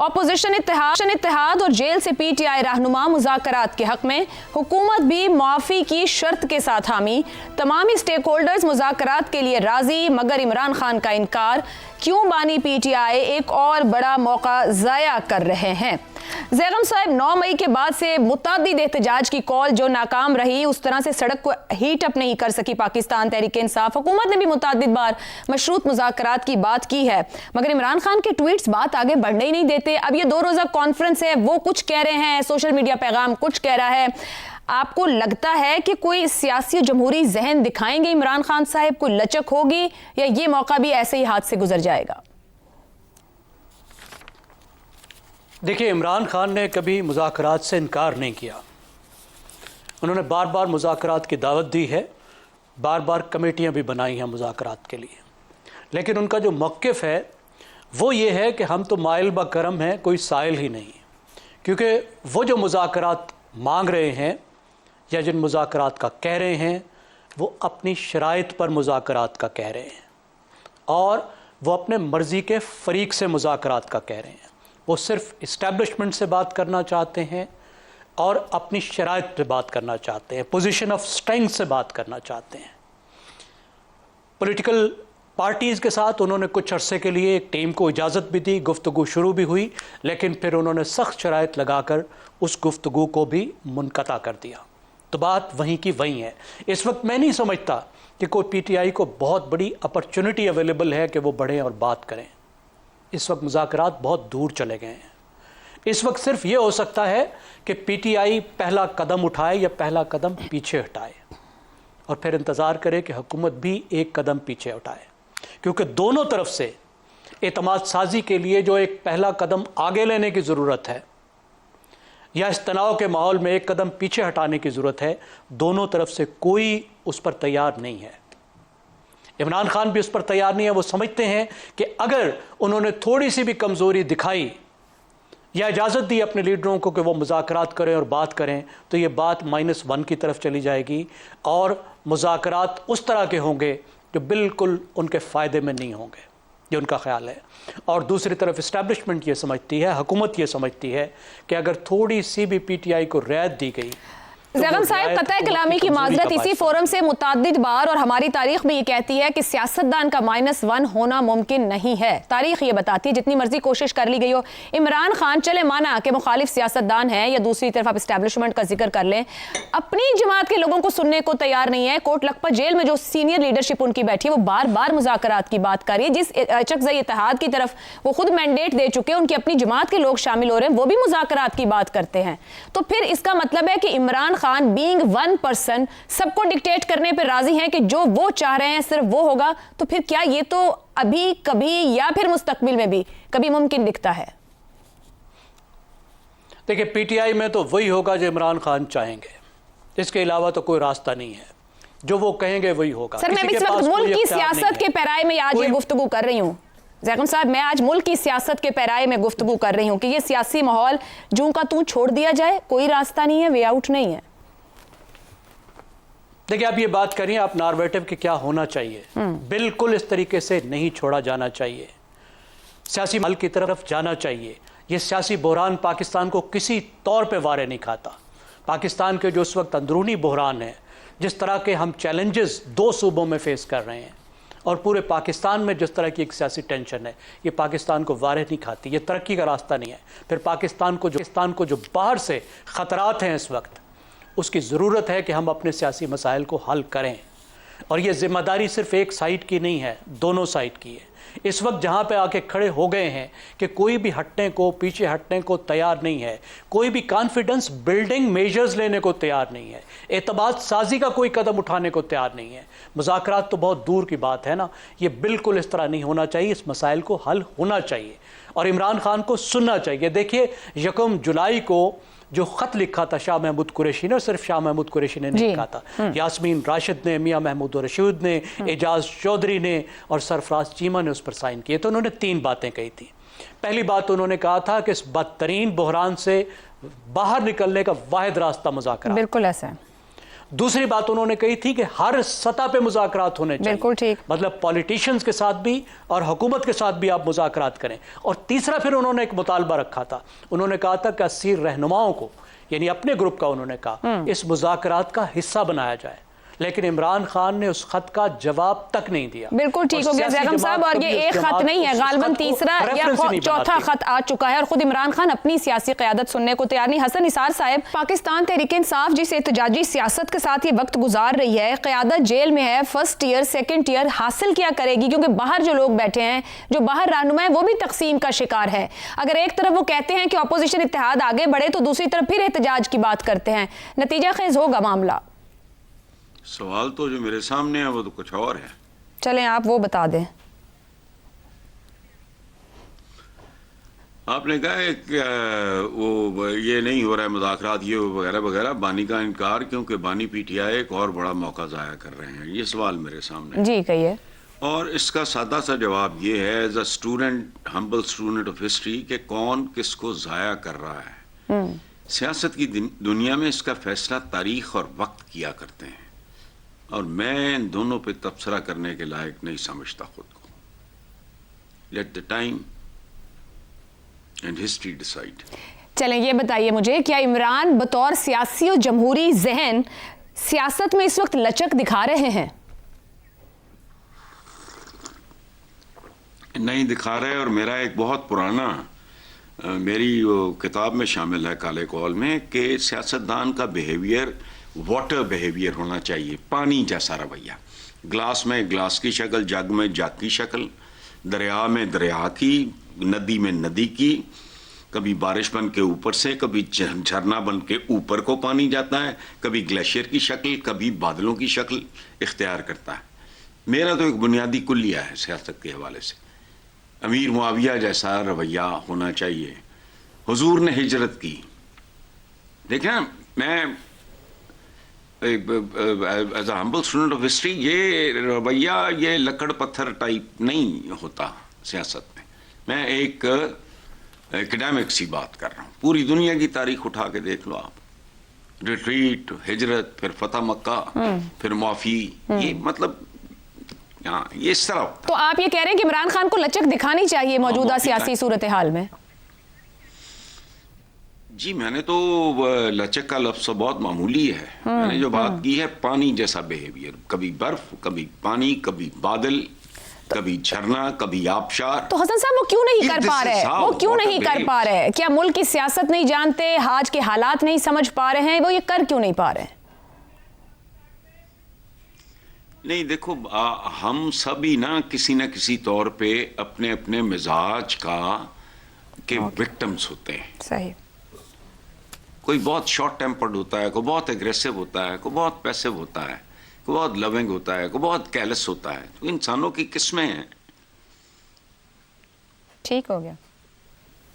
Opposition इत्तेहाद और jail से PTI रहनुमा मुज़ाकरात के हक में, हुकूमत भी मुआफ़ी की शर्त के साथ हामी। तमामी स्टेक होल्डर्स मुज़ाकरात के लिए राजी, मगर इमरान खान का इनकार। क्यों बानी पीटीआई एक और बड़ा मौका ज़ाया कर रहे हैं? ज़ैगम साहब, 9 मई के बाद से मुतअद्दिद एहतजाज की कॉल जो नाकाम रही, उस तरह से सड़क को हीट अप नहीं कर सकी पाकिस्तान तहरीक इंसाफ। हुकूमत ने भी मुतअद्दिद बार मशरूत मुज़ाकरात की बात की है, मगर इमरान खान के ट्वीट्स बात आगे बढ़ने ही नहीं देते। अब ये 2 रोज़ा कॉन्फ्रेंस है, वो कुछ कह रहे हैं, सोशल मीडिया पैगाम कुछ कह रहा है। आपको लगता है कि कोई सियासी जमहूरी जहन दिखाएंगे इमरान खान साहब, कोई लचक होगी, या ये मौका भी ऐसे ही हाथ से गुजर जाएगा? देखिए, इमरान खान ने कभी मुज़ाकरात से इनकार नहीं किया। उन्होंने बार बार मुज़ाकरात की दावत दी है, बार बार कमेटियां भी बनाई हैं मुज़ाकरात के लिए, लेकिन उनका जो मौक़िफ़ है वो ये है कि हम तो माइल ब करम हैं, कोई साइल ही नहीं। क्योंकि वो जो मुज़ाकरात मांग रहे हैं या जिन मुज़ाकरात का कह रहे हैं, वो अपनी शराइत पर मुज़ाकरात का कह रहे हैं और वो अपने मर्ज़ी के फ़रीक से मुज़ाकरात का कह रहे हैं। वो सिर्फ इस्टेब्लिशमेंट से बात करना चाहते हैं और अपनी शराइत पे बात करना चाहते हैं, पोजीशन ऑफ स्ट्रेंथ से बात करना चाहते हैं। पॉलिटिकल पार्टीज़ के साथ उन्होंने कुछ अरसे के लिए एक टीम को इजाज़त भी दी, गुफ्तगू शुरू भी हुई, लेकिन फिर उन्होंने सख्त शराइत लगाकर उस गुफ्तगू को भी मुनक़ता कर दिया। तो बात वहीं की वहीं है। इस वक्त मैं नहीं समझता कि कोई पीटीआई को बहुत बड़ी अपॉर्चुनिटी अवेलेबल है कि वो बढ़ें और बात करें। इस वक्त मुज़ाकरात बहुत दूर चले गए हैं। इस वक्त सिर्फ ये हो सकता है कि पीटीआई पहला कदम उठाए या पहला कदम पीछे हटाए और फिर इंतज़ार करे कि हुकूमत भी एक कदम पीछे उठाए, क्योंकि दोनों तरफ से एतमाद साजी के लिए जो एक पहला कदम आगे लेने की ज़रूरत है या इस तनाव के माहौल में एक कदम पीछे हटाने की ज़रूरत है, दोनों तरफ से कोई उस पर तैयार नहीं है। इमरान खान भी उस पर तैयार नहीं है। वो समझते हैं कि अगर उन्होंने थोड़ी सी भी कमज़ोरी दिखाई या इजाज़त दी अपने लीडरों को कि वो मुज़ाकरात करें और बात करें, तो ये बात -1 की तरफ चली जाएगी और मुज़ाकरात उस तरह के होंगे जो बिल्कुल उनके फ़ायदे में नहीं होंगे, ये उनका ख्याल है। और दूसरी तरफ इस्टेब्लिशमेंट ये समझती है, हुकूमत ये समझती है कि अगर थोड़ी सी भी पीटीआई को रियायत दी गई। ज़ैगम साहब, कतई कलामी की माजरत इसी फोरम से मुतअद्दिद बार, और हमारी तारीख भी ये कहती है कि सियासतदान का -1 होना मुमकिन नहीं है। तारीख ये बताती है जितनी मर्जी कोशिश कर ली गई हो। इमरान खान चले माना कि मुखालिफ सियासतदान है, या दूसरी तरफ आप इस्टेब्लिशमेंट का जिक्र कर लें, अपनी जमात के लोगों को सुनने को तैयार नहीं है। कोट लखपत जेल में जो सीनियर लीडरशिप उनकी बैठी है, वो बार बार मुज़ाकरात की बात कर रही है। जिस चकज़ई इत्तेहाद की तरफ वो खुद मैंडेट दे चुके हैं, उनकी अपनी जमात के लोग शामिल हो रहे हैं, वो भी मुज़ाकरात की बात करते हैं। तो फिर इसका मतलब है कि इमरान खान बीइंग 1% सबको डिक्टेट करने पर राजी हैं कि जो वो चाह रहे हैं सिर्फ वो होगा। तो फिर क्या ये तो अभी कभी या फिर मुस्तकबिल में भी कभी मुमकिन दिखता है? देखिए, पीटीआई में तो वही होगा जो इमरान खान चाहेंगे, इसके अलावा तो कोई रास्ता नहीं है। जो वो कहेंगे वही होगा। सर, मैं इस वक्त मुल्क की सियासत के पैराए में आज ये गुफ्तगू कर रही हूँ। ज़ैगम साहब, मैं आज मुल्क की सियासत के पैराए में गुफ्तगू कर रही हूँ कि ये सियासी माहौल जूं का तूं छोड़ दिया जाए, कोई रास्ता नहीं है, वे आउट नहीं है। देखिए, आप ये बात करिए, आप नार्वेटिव कि क्या होना चाहिए, बिल्कुल इस तरीके से नहीं छोड़ा जाना चाहिए। सियासी हल की तरफ जाना चाहिए। ये सियासी बहरान पाकिस्तान को किसी तौर पे वारे नहीं खाता। पाकिस्तान के जो इस वक्त अंदरूनी बहरान है, जिस तरह के हम चैलेंजेस 2 सूबों में फेस कर रहे हैं और पूरे पाकिस्तान में जिस तरह की एक सियासी टेंशन है, ये पाकिस्तान को वारे नहीं खाती। ये तरक्की का रास्ता नहीं है। फिर पाकिस्तान को जो बाहर से ख़तरात हैं इस वक्त, उसकी ज़रूरत है कि हम अपने सियासी मसाइल को हल करें। और ये ज़िम्मेदारी सिर्फ एक साइड की नहीं है, दोनों साइड की है। इस वक्त जहाँ पे आके खड़े हो गए हैं कि कोई भी हटने को, पीछे हटने को तैयार नहीं है, कोई भी कॉन्फिडेंस बिल्डिंग मेजर्स लेने को तैयार नहीं है, एतमाद साजी का कोई कदम उठाने को तैयार नहीं है। मुज़ाकरात तो बहुत दूर की बात है ना। ये बिल्कुल इस तरह नहीं होना चाहिए। इस मसाइल को हल होना चाहिए और इमरान खान को सुनना चाहिए। देखिए, 1 जुलाई को जो ख़त लिखा था शाह महमूद कुरैशी ने, सिर्फ शाह महमूद कुरैशी ने नहीं लिखा था, यास्मीन राशिद ने, मियां महमूद रशीद ने, एजाज चौधरी ने और सरफराज चीमा ने उस पर साइन किए। तो उन्होंने 3 बातें कही थी। पहली बात उन्होंने कहा था कि इस बदतरीन बहरान से बाहर निकलने का वाहिद रास्ता मुज़ाकरात। बिल्कुल ऐसा है। दूसरी बात उन्होंने कही थी कि हर सतह पे मुज़ाकरात होने चाहिए, बिल्कुल ठीक, मतलब पॉलिटिशियंस के साथ भी और हुकूमत के साथ भी आप मुज़ाकरात करें। और तीसरा फिर उन्होंने एक मुतालबा रखा था, उन्होंने कहा था कि 80 रहनुमाओं को, यानी अपने ग्रुप का, उन्होंने कहा इस मुज़ाकरात का हिस्सा बनाया जाए। लेकिन इमरान खान ने उस खत का जवाब तक नहीं दिया। बिल्कुल ठीक हो गया ज़ैगम साहब, और ये एक खत नहीं है, गालबन तीसरा या चौथा खत आ चुका है और खुद इमरान खान अपनी सियासी क़यादत सुनने को तैयार नहीं। हसन निसार साहब, पाकिस्तान तहरीक इंसाफ जिस एहतजाजी सियासत के साथ ये वक्त गुजार रही है, क़यादत जेल में है, फर्स्ट ईयर सेकंड ईयर हासिल क्या करेगी? क्योंकि बाहर जो लोग बैठे हैं, जो बाहर रहनुमा है, वो भी तकसीम का शिकार है। अगर एक तरफ वो कहते हैं कि अपोजिशन इत्तेहाद आगे बढ़े तो दूसरी तरफ फिर एहतजाज की बात करते हैं। नतीजा खेज होगा मामला? सवाल तो जो मेरे सामने है वो तो कुछ और है। चलें आप वो बता दें। आपने कहा है कि वो ये नहीं हो रहा है मुज़ाकरात, ये वगैरह वगैरह, बानी का इनकार, क्योंकि बानी पीटीआई एक और बड़ा मौका ज़ाया कर रहे हैं। ये सवाल मेरे सामने जी कहिए। और इसका सादा सा जवाब ये है, as a student, humble student of history, कि कौन किसको ज़ाया कर रहा है। सियासत की दुनिया में इसका फैसला तारीख और वक्त किया करते हैं, और मैं इन दोनों पे तबसरा करने के लायक नहीं समझता खुद को। Let the time and history decide. चलें ये बताइए मुझे, क्या इमरान बतौर सियासी और जमहूरी जहन सियासत में इस वक्त लचक दिखा रहे हैं? नहीं दिखा रहे, और मेरा एक बहुत पुराना मेरी वो किताब में शामिल है काले कौल में, कि सियासतदान का बिहेवियर वाटर बिहेवियर होना चाहिए, पानी जैसा रवैया। ग्लास में ग्लास की शक्ल, जग में जग की शक्ल, दरिया में दरिया की, नदी में नदी की। कभी बारिश बन के ऊपर से, कभी झरना बन के ऊपर को पानी जाता है, कभी ग्लेशियर की शक्ल, कभी बादलों की शक्ल इख्तियार करता है। मेरा तो एक बुनियादी कुल्लिया है सियासत के हवाले से, अमीर मुआविया जैसा रवैया होना चाहिए। हुजूर ने हिजरत की, देखें मैं as a humble student of history, ये रवैया, ये लकड़ पत्थर टाइप नहीं होता सियासत में। मैं एक एकेडमिक सी बात कर रहा हूँ। पूरी दुनिया की तारीख उठा के देख लो आप, रिट्रीट, हिजरत, फिर फतह मक्का, फिर माफी, ये मतलब ये इस तरह होता। तो आप ये कह रहे हैं कि इमरान खान को लचक दिखानी चाहिए मौजूदा सियासी सूरत हाल में? जी मैंने तो लचक का लफ्ज़ बहुत मामूली है। मैंने जो बात की है पानी जैसा बिहेवियर, कभी बर्फ, कभी पानी, कभी बादल, कभी झरना, कभी आबशार। तो हसन साहब वो क्यों नहीं कर पा रहे? वो क्यों नहीं कर पा रहे? क्या मुल्क की सियासत नहीं जानते, आज के हालात नहीं समझ पा रहे हैं? वो ये कर क्यों नहीं पा रहे? नहीं देखो, हम सभी ना किसी तौर पे अपने अपने मिजाज के विक्टिम्स होते हैं। सही। कोई बहुत शॉर्ट टेम्पर्ड होता है, कोई बहुत एग्रेसिव होता है, कोई बहुत पैसिव होता है, कोई बहुत लविंग होता है, कोई बहुत कैलस होता है। तो इंसानों की किस्में हैं। ठीक हो गया।